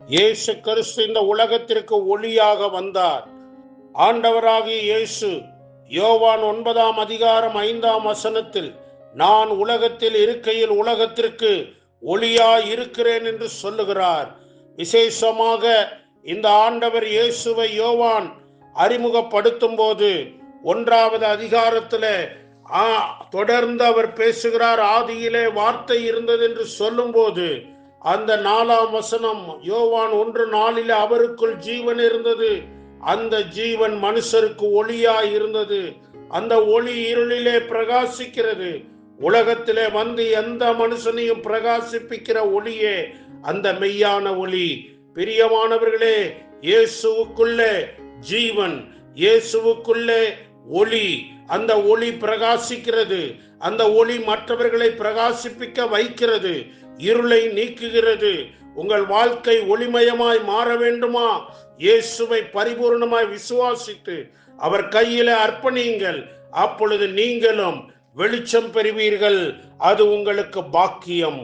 இயேசு கிறிஸ்து இந்த உலகத்திற்கு ஒளியாக வந்தார். ஆண்டவராகிய இயேசு யோவான் 9:5 நான் உலகத்தில் இருக்கையில் உலகத்திற்கு ஒளியாய் இருக்கிறேன் என்று சொல்லுகிறார். விசேஷமாக இந்த ஆண்டவர் இயேசுவை யோவான் அறிமுகப்படுத்தும் போது 1வது அதிகாரத்தில் தொடர்ந்து அவர் பேசுகிறார். ஆதியிலே வார்த்தை இருந்தது என்று சொல்லும் போது அந்த 4ஆம் வசனம் யோவான் 1:4 அவருக்குள் ஜீவன் இருந்தது, அந்த ஜீவன் மனுஷருக்கு ஒளியாய் இருந்தது, அந்த ஒளி இருளிலே பிரகாசிக்கிறது, உலகத்திலே வந்து எந்த மனுஷனையும் பிரகாசிப்பிக்கிற ஒளியே அந்த மெய்யான ஒளி. பிரியமானவர்களே, இயேசுவுக்குள்ளே ஜீவன், இயேசுவுக்குள்ளே ஒளி, அந்த ஒளி பிரகாசிக்கிறது, அந்த ஒளி மற்றவர்களை பிரகாசிப்பிக்க வைக்கிறது, இருளை நீக்குகிறது. உங்கள் வாழ்க்கை ஒளிமயமாய் மாற வேண்டுமா? இயேசுவை பரிபூர்ணமாய் விசுவாசித்து அவர் கையில அர்ப்பணியுங்கள். அப்பொழுது நீங்களும் வெளிச்சம் பெறுவீர்கள். அது உங்களுக்கு பாக்கியம்.